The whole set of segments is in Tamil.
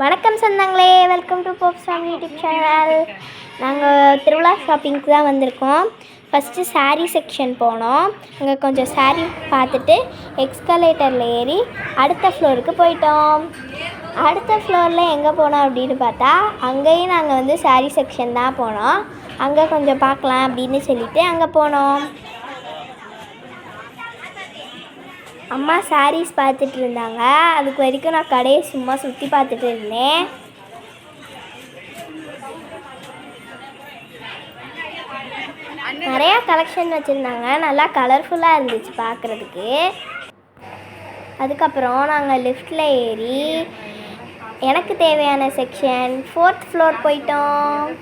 வணக்கம் சொந்தங்களே, welcome to Pope's family YouTube channel. நாங்கள் திருவிழா ஷாப்பிங்க்கு தான் வந்திருக்கோம். ஃபஸ்ட்டு சாரீ செக்ஷன் போனோம். அங்கே கொஞ்சம் சாரீ பார்த்துட்டு எக்ஸ்கலேட்டரில் ஏறி அடுத்த ஃப்ளோருக்கு போயிட்டோம். அடுத்த ஃப்ளோரில் எங்கே போனோம் அப்படின்னு பார்த்தா அங்கேயும் நாங்கள் சாரீ செக்ஷன் தான் போனோம். அங்கே கொஞ்சம் பார்க்கலாம் அப்படின்னு சொல்லிட்டு அங்கே போனோம். அம்மா சாரீஸ் பார்த்துட்டு இருந்தாங்க. அதுக்கு வரைக்கும் நான் கடையை சும்மா சுற்றி பார்த்துட்டு இருந்தேன். நிறையா கலெக்ஷன் வச்சுருந்தாங்க. நல்லா கலர்ஃபுல்லாக இருந்துச்சு பார்க்குறதுக்கு. அதுக்கப்புறம் நாங்கள் லிஃப்டில் ஏறி எனக்கு தேவையான செக்ஷன் 4th ஃப்ளோர் போயிட்டோம்.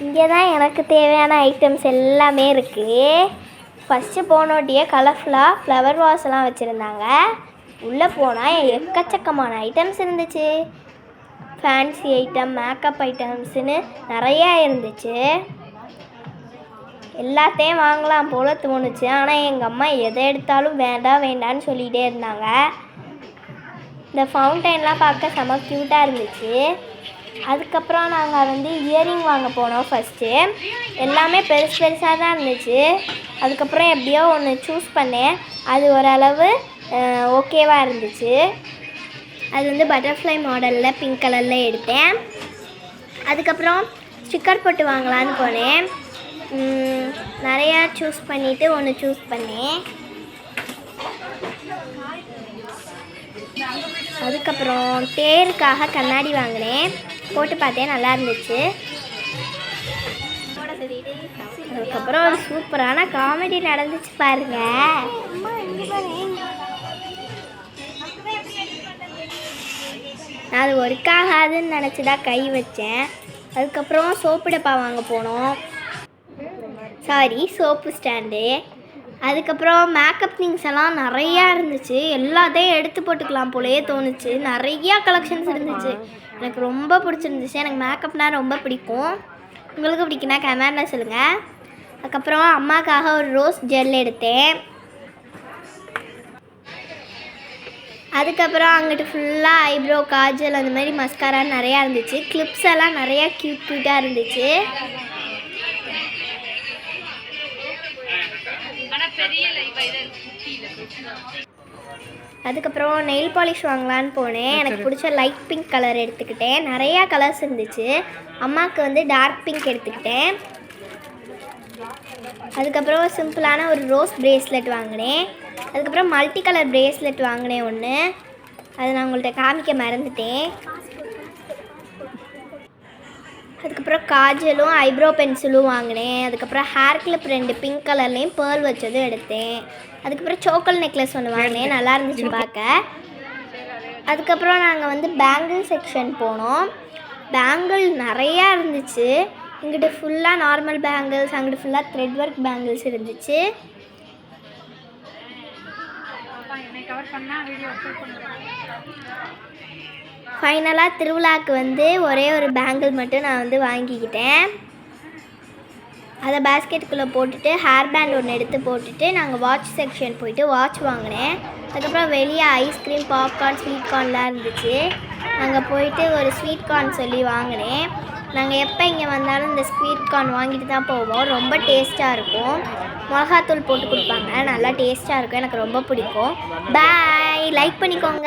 இங்கே தான் எனக்கு தேவையான ஐட்டம்ஸ் எல்லாமே இருக்குது. ஃபஸ்ட்டு போனோட்டியே கலர்ஃபுல்லாக ஃப்ளவர் வாஸ்லாம் வச்சுருந்தாங்க. உள்ளே போனால் எக்கச்சக்கமான ஐட்டம்ஸ் இருந்துச்சு. ஃபேன்சி ஐட்டம், மேக்கப் ஐட்டம்ஸ்னு நிறையா இருந்துச்சு. எல்லாத்தையும் வாங்கலாம் போல் தோணுச்சு. ஆனால் எங்கள் அம்மா எதை எடுத்தாலும் வேண்டாம் வேண்டான்னு சொல்லிகிட்டே இருந்தாங்க. இந்த ஃபவுண்டைன்லாம் பார்க்க செம்ம க்யூட்டாக இருந்துச்சு. அதுக்கப்புறம் நாங்கள் இயரிங் வாங்க போனோம். ஃபஸ்ட்டு எல்லாமே பெருசு பெருசாக தான் இருந்துச்சு. அதுக்கப்புறம் எப்படியோ ஒன்று சூஸ் பண்ணேன். அது ஓரளவு ஓகேவாக இருந்துச்சு. அது பட்டர்ஃப்ளை மாடலில் பிங்க் கலரில் எடுத்தேன். அதுக்கப்புறம் ஸ்டிக்கர் போட்டு வாங்கலான்னு போனேன். நிறையா சூஸ் பண்ணிவிட்டு ஒன்று சூஸ் பண்ணேன். அதுக்கப்புறம் தேருக்காக கண்ணாடி வாங்கினேன். போட்டு பார்த்தேன், நல்லா இருந்துச்சு. அதுக்கப்புறம் ஒரு சூப்பரான காமெடி நடந்துச்சு பாருங்க. நான் அது ஒர்க் ஆகாதுன்னு நினச்சிதான் கை வச்சேன். அதுக்கப்புறம் சோப்பு டப்பா வாங்க போனோம். Soap stand. அதுக்கப்புறம் மேக்கப் திங்ஸ் எல்லாம் நிறையா இருந்துச்சு. எல்லாத்தையும் எடுத்து போட்டுக்கலாம் போலேயே தோணுச்சு. நிறையா கலெக்ஷன்ஸ் இருந்துச்சு. எனக்கு ரொம்ப பிடிச்சிருந்துச்சு. எனக்கு மேக்கப்னால் ரொம்ப பிடிக்கும். உங்களுக்கு பிடிக்குன்னா கமெண்டில் சொல்லுங்கள். அதுக்கப்புறம் அம்மாக்காக ஒரு ரோஸ் ஜெல் எடுத்தேன். அதுக்கப்புறம் அங்கிட்டு ஃபுல்லாக ஐப்ரோ, காஜல், அந்த மாதிரி மஸ்காரா நிறையா இருந்துச்சு. கிளிப்ஸ் எல்லாம் நிறையா க்யூட்டாக இருந்துச்சு. அதுக்கப்புறம் நெயில் பாலிஷ் வாங்கலான்னு போனேன். எனக்கு பிடிச்ச லைட் பிங்க் கலர் எடுத்துக்கிட்டேன். நிறையா கலர்ஸ் இருந்துச்சு. அம்மாவுக்கு டார்க் பிங்க் எடுத்துக்கிட்டேன். அதுக்கப்புறம் சிம்பிளான ஒரு ரோஸ் பிரேஸ்லெட் வாங்கினேன். அதுக்கப்புறம் மல்டி கலர் பிரேஸ்லெட் வாங்கினேன் ஒன்று. அதை நான் உங்கள்கிட்ட காமிக்க மறந்துட்டேன். அதுக்கப்புறம் காஜலும் ஐப்ரோ பென்சிலும் வாங்கினேன். அதுக்கப்புறம் ஹேர் கிளிப் 2 பிங்க் கலர்லேயும் பேர்ல் வச்சதும் எடுத்தேன். அதுக்கப்புறம் சோக்கல் நெக்லஸ் ஒன்று வாங்கினேன். நல்லா இருந்துச்சு பார்க்க. அதுக்கப்புறம் நாங்கள் பேங்கிள் செக்ஷன் போனோம். பேங்கிள் நிறையா இருந்துச்சு. இங்கிட்ட ஃபுல்லாக நார்மல் பேங்கிள்ஸ், அங்கிட்ட ஃபுல்லாக த்ரெட் ஒர்க் பேங்கிள்ஸ் இருந்துச்சு. ஃபைனலாக திருவிழாவுக்கு ஒரே ஒரு பேங்கிள் மட்டும் நான் வாங்கிக்கிட்டேன். அதை பேஸ்கெட்டுக்குள்ளே போட்டுட்டு ஹேர் பேண்ட் ஒன்று எடுத்து போட்டுட்டு நாங்கள் வாட்ச் செக்ஷன் போயிட்டு வாட்ச் வாங்கினேன். அதுக்கப்புறம் வெளியே ஐஸ்கிரீம், பாப்கார்ன், ஸ்வீட் கார்ன்லாம் இருந்துச்சு. அங்கே போயிட்டு ஒரு ஸ்வீட் கார்ன் சொல்லி வாங்கினேன். நாங்கள் எப்போ இங்கே வந்தாலும் இந்த ஸ்வீட் கார்ன் வாங்கிட்டு தான் போவோம். ரொம்ப டேஸ்ட்டாக இருக்கும். மிளகாத்தூள் போட்டு கொடுப்பாங்க. நல்லா டேஸ்ட்டாக இருக்கும். எனக்கு ரொம்ப பிடிக்கும். பாய், லைக் பண்ணிக்கோங்க.